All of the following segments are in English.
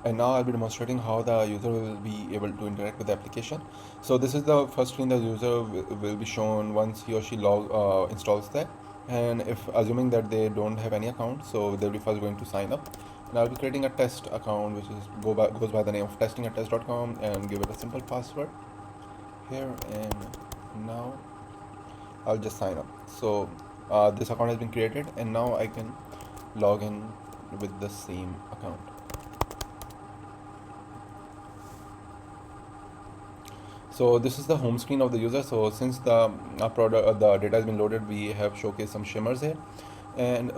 And now I'll be demonstrating how the user will be able to interact with the application. So this is the first screen the user will be shown once he or she installs that. And if assuming that they don't have any account, so they'll be first going to sign up. And I'll be creating a test account which is goes by the name of testing@test.com, and give it a simple password here. And now I'll just sign up. So this account has been created, and now I can log in with the same account. So this is the home screen of the user. So since the the data has been loaded, we have showcased some shimmers here, and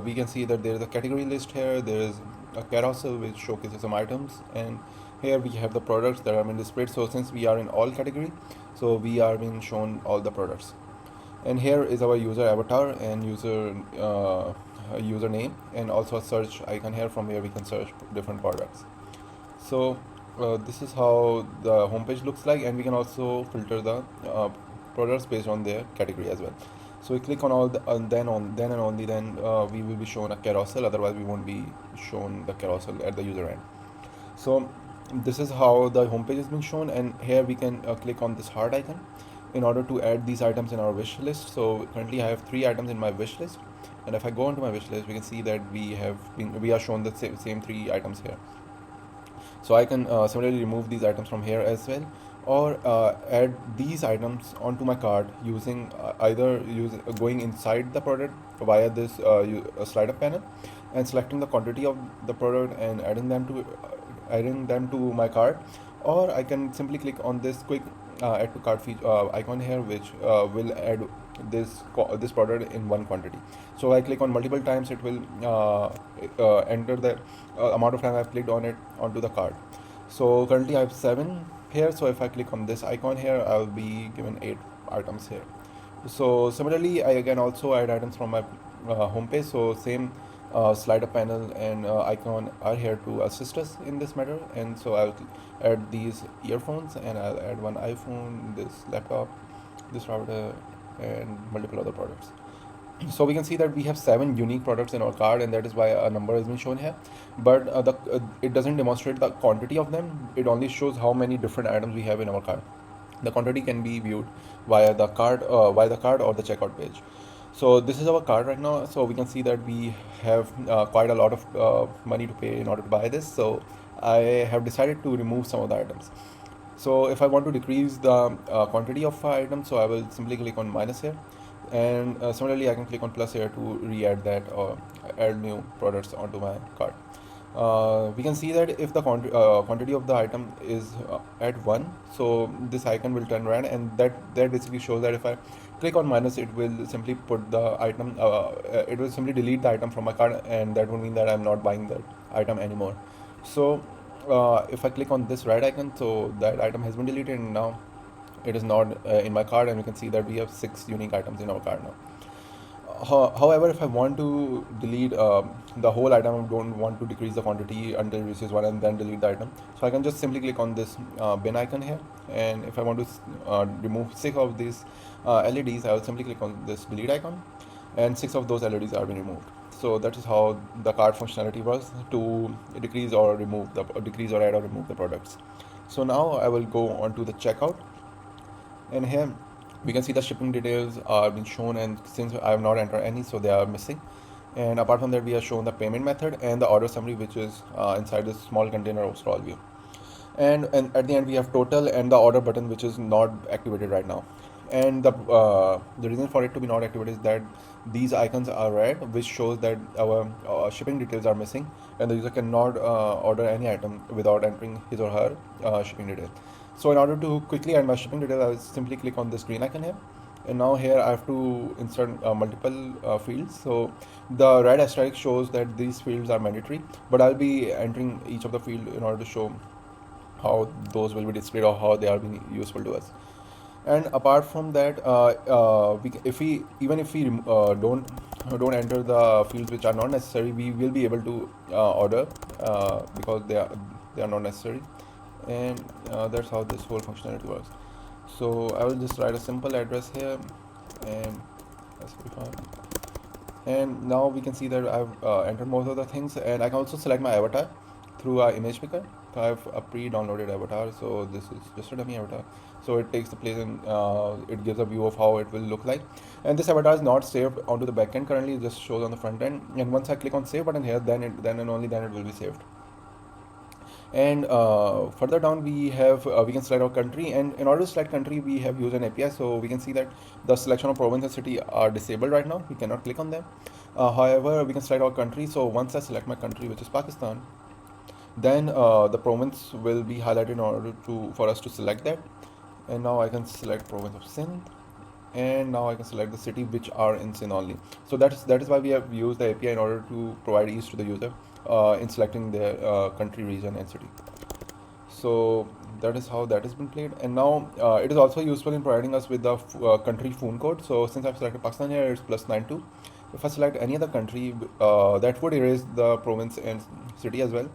we can see that there is a category list here. There is a carousel which showcases some items, and here we have the products that are being displayed. So since we are in all category, so we are being shown all the products. And here is our user avatar and username, and also a search icon here from where we can search different products. So this is how the homepage looks like, and we can also filter the products based on their category as well. So we click on all the then and only then we will be shown a carousel. Otherwise, we won't be shown the carousel at the user end. So this is how the homepage is being shown, and here we can click on this heart icon in order to add these items in our wish list. So currently I have 3 items in my wish list, and if I go onto my wish list, we can see that we are shown the same 3 items here. So I can similarly remove these items from here as well, or add these items onto my cart using going inside the product via this slider panel, and selecting the quantity of the product and adding them to my cart. Or I can simply click on this quick add to cart icon here, which will add this product in one quantity. So I click on multiple times, it will enter the amount of time I've clicked on it onto the cart. So currently I have 7 here, so if I click on this icon here, I'll be given 8 items here. So similarly, I again also add items from my home page. So same slider panel and icon are here to assist us in this matter. And so I'll add these earphones, and I'll add one iPhone, this laptop, this router, and multiple other products. So we can see that we have 7 unique products in our cart, and that is why a number has been shown here. But it doesn't demonstrate the quantity of them. It only shows how many different items we have in our cart. The quantity can be viewed via the cart or the checkout page. So this is our cart right now. So we can see that we have quite a lot of money to pay in order to buy this. So I have decided to remove some of the items. So if I want to decrease the quantity of items, so I will simply click on minus here, and similarly I can click on plus here to re-add that or add new products onto my cart. We can see that if the quantity of the item is at 1, so this icon will turn red, and that basically shows that if I click on minus, it will simply put the item it will simply delete the item from my cart, and that would mean that I'm not buying that item anymore. So if I click on this red icon, so that item has been deleted, and now it is not in my cart, and you can see that we have 6 unique items in our cart now. However, if I want to delete the whole item, I don't want to decrease the quantity until it reaches 1 and then delete the item. So I can just simply click on this bin icon here, and if I want to remove 6 of these LEDs, I will simply click on this delete icon, and 6 of those LEDs are being removed. So that is how the cart functionality works to decrease or add or remove the products. So now I will go on to the checkout, and here we can see the shipping details are being shown, and since I have not entered any, so they are missing. And apart from that, we are shown the payment method and the order summary, which is inside this small container of scroll view. And at the end, we have total and the order button, which is not activated right now. And the reason for it to be not activated is that these icons are red, which shows that our shipping details are missing, and the user cannot order any item without entering his or her shipping detail. So in order to quickly add my shipping detail, I will simply click on this green icon here, and now here I have to insert multiple fields. So the red asterisk shows that these fields are mandatory, but I'll be entering each of the field in order to show how those will be displayed or how they are being useful to us. And apart from that, if we don't enter the fields which are not necessary, we will be able to order because they are not necessary. And that's how this whole functionality works. So I will just write a simple address here, and that's fine. And now we can see that I've entered most of the things, and I can also select my avatar through our image picker. So I have a pre-downloaded avatar, so this is just a dummy avatar. So it takes the place and it gives a view of how it will look like. And this avatar is not saved onto the backend currently; it just shows on the front end. And once I click on save button here, then and only then it will be saved. And further down we have we can select our country, and in order to select country we have used an API, so we can see that the selection of province and city are disabled right now. We cannot click on them. However, we can select our country. So once I select my country, which is Pakistan, then the province will be highlighted in order to for us to select that. And now I can select province of Sindh, and now I can select the city which are in Sindh only. So that is why we have used the API in order to provide ease to the user in selecting their country, region, and city. So that is how that has been played. And now it is also useful in providing us with the country phone code. So since I've selected Pakistan here, it's +92. If I select any other country, that would erase the province and city as well.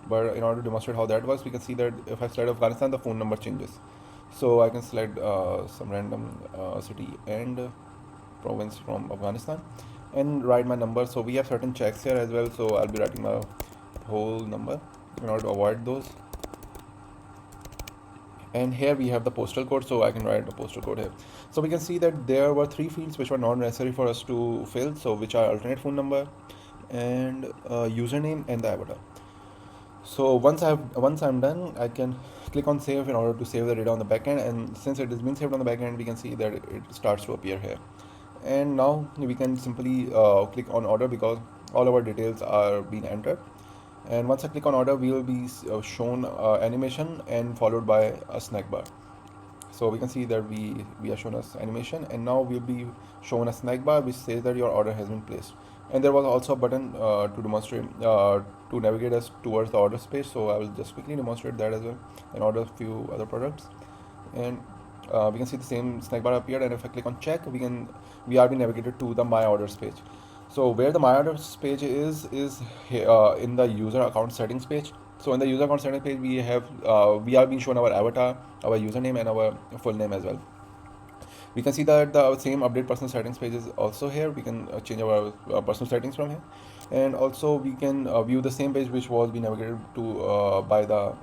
But in order to demonstrate how that works, we can see that if I select Afghanistan, the phone number changes. So I can select some random city and province from Afghanistan and write my number. So we have certain checks here as well. So I'll be writing my whole number in order to avoid those. And here we have the postal code, so I can write the postal code here. So we can see that there were 3 fields which were not necessary for us to fill, so which are alternate phone number and username and the avatar. So once I'm done, I can click on save in order to save the data on the backend, and since it has been saved on the backend, we can see that it starts to appear here. And now we can simply click on order because all our details are being entered. And once I click on order, we will be shown animation and followed by a snack bar. So we can see that we are shown as animation, and now we'll be shown a snack bar which says that your order has been placed. And there was also a button to demonstrate to navigate us towards the order page. So I will just quickly demonstrate that as well and order a few other products. And we can see the same snack bar appeared, and if I click on check, we are being navigated to the my orders page. So where the my orders page is in the user account settings page. So in the user account settings page, we are being shown our avatar, our username, and our full name as well. We can see that the same update personal settings page is also here. We can change our personal settings from here, and also we can view the same page which was being navigated to by the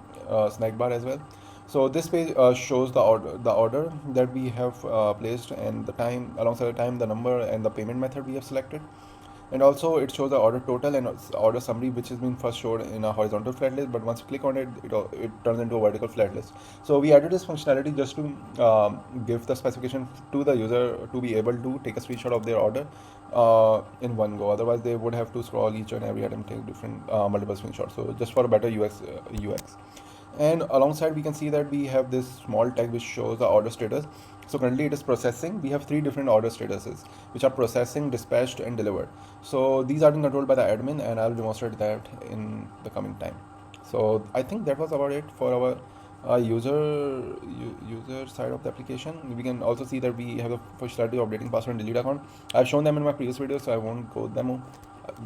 snack bar as well. So this page shows the order that we have placed, and the time, alongside the time, the number, and the payment method we have selected. And also it shows the order total and order summary, which has been first showed in a horizontal flat list, but once you click on it, it turns into a vertical flat list. So we added this functionality just to give the specification to the user to be able to take a screenshot of their order in one go. Otherwise they would have to scroll each and every item, take different multiple screenshots. So just for a better UX. And alongside we can see that we have this small tag which shows the order status. So currently it is processing. We have 3 different order statuses which are processing, dispatched, and delivered. So these are being controlled by the admin, and I'll demonstrate that in the coming time. So I think that was about it for our user side of the application. We can also see that we have the functionality of updating password and delete account. I've shown them in my previous video, so I won't go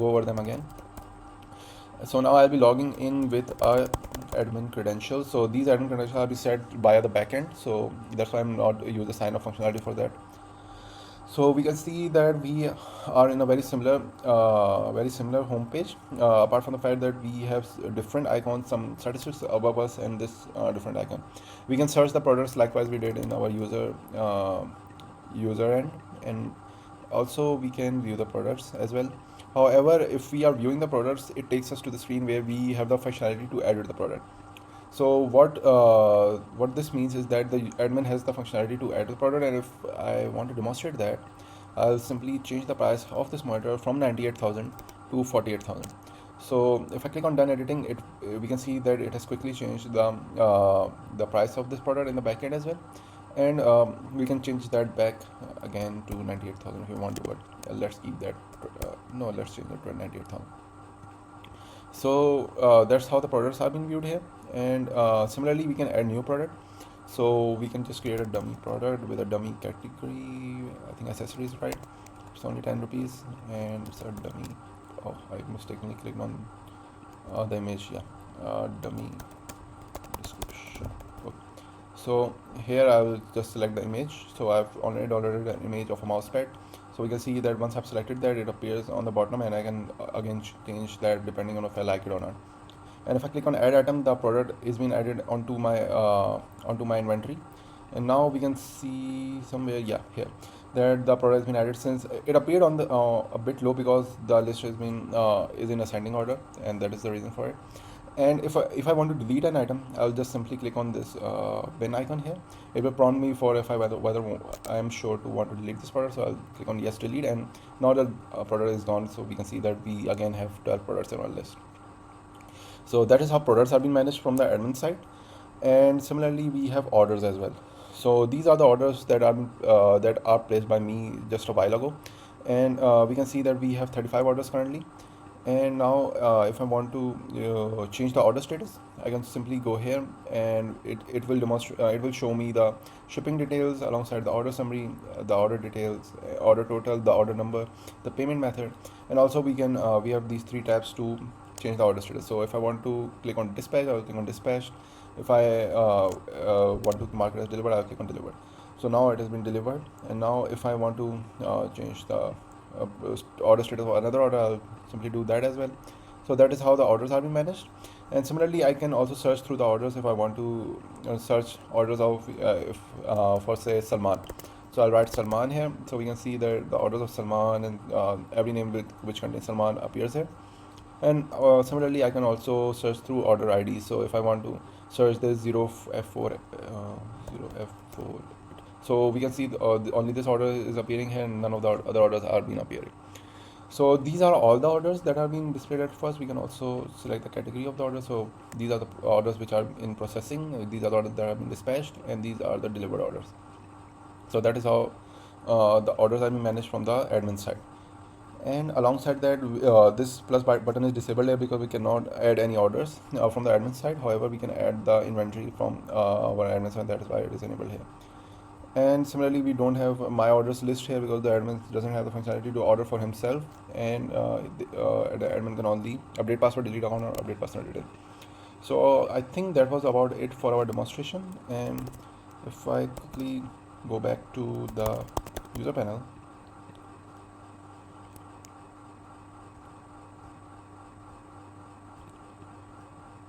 over them again. So now I'll be logging in with our admin credentials. So these admin credentials will be set via the backend. So that's why I'm not use the sign up functionality for that. So we can see that we are in a very similar homepage. Apart from the fact that we have different icons, some statistics above us, and this different icon. We can search the products likewise we did in our user end, and also we can view the products as well. However, if we are viewing the products, it takes us to the screen where we have the functionality to edit the product. So what this means is that the admin has the functionality to edit the product, and if I want to demonstrate that, I'll simply change the price of this monitor from 98,000 to 48,000. So if I click on done editing, we can see that it has quickly changed the price of this product in the backend as well. And we can change that back again to 98,000 if you want to, but let's keep that. No, let's change it to 98,000. So that's how the products are being viewed here. And similarly, we can add new product. So we can just create a dummy product with a dummy category. I think accessories, right? It's only 10 rupees, and it's a dummy. Oh, I mistakenly clicked on the image. Yeah, dummy description. Okay. So here I will just select the image. So I've already downloaded an image of a mouse pad. So we can see that once I've selected that, it appears on the bottom, and I can again change that depending on if I like it or not. And if I click on add item, the product is being added onto my inventory. And now we can see somewhere, yeah, here, that the product has been added. Since it appeared on the a bit low because the list has been is in ascending order, and that is the reason for it. And if I want to delete an item, I'll just simply click on this bin icon here. It will prompt me for if whether I am sure to want to delete this product. So I'll click on yes, delete, and now the product is gone. So we can see that we again have 12 products in our list. So that is how products are being managed from the admin side. And similarly, we have orders as well. So these are the orders that are placed by me just a while ago, and we can see that we have 35 orders currently. And now if I want to change the order status, I can simply go here, and it will demonstrate, it will show me the shipping details alongside the order summary, the order details, order total, the order number, the payment method. And also we have these three tabs to change the order status. So if I want to click on dispatch, I will click on dispatch. If I want to mark it as delivered, I'll click on delivered. So now it has been delivered. And now if I want to change the order status for another order, I'll simply do that as well. So that is how the orders are being managed. And similarly, I can also search through the orders if I want to search orders of for say Salman. So I'll write Salman here, so we can see the orders of Salman, and every name which contains Salman appears here. And similarly, I can also search through order ID. So if I want to search this 0F4 0F4, so we can see only this order is appearing here, and none of the other orders are being appearing. So these are all the orders that are being displayed at first. We can also select the category of the order. So these are the orders which are in processing, these are the orders that have been dispatched, and these are the delivered orders. So that is how the orders are being managed from the admin side. And alongside that, this plus button is disabled here because we cannot add any orders from the admin side. However, we can add the inventory from our admin side. That is why it is enabled here. And similarly, we don't have my orders list here because the admin doesn't have the functionality to order for himself, and the admin can only update password, delete account, or update personal detail. So I think that was about it for our demonstration. And if I quickly go back to the user panel,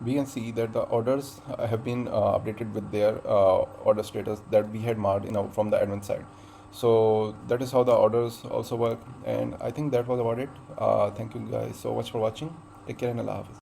we can see that the orders have been updated with their order status that we had marked from the admin side. So that is how the orders also work. And I think that was about it. Thank you guys so much for watching. Take care, and Allah Hafiz.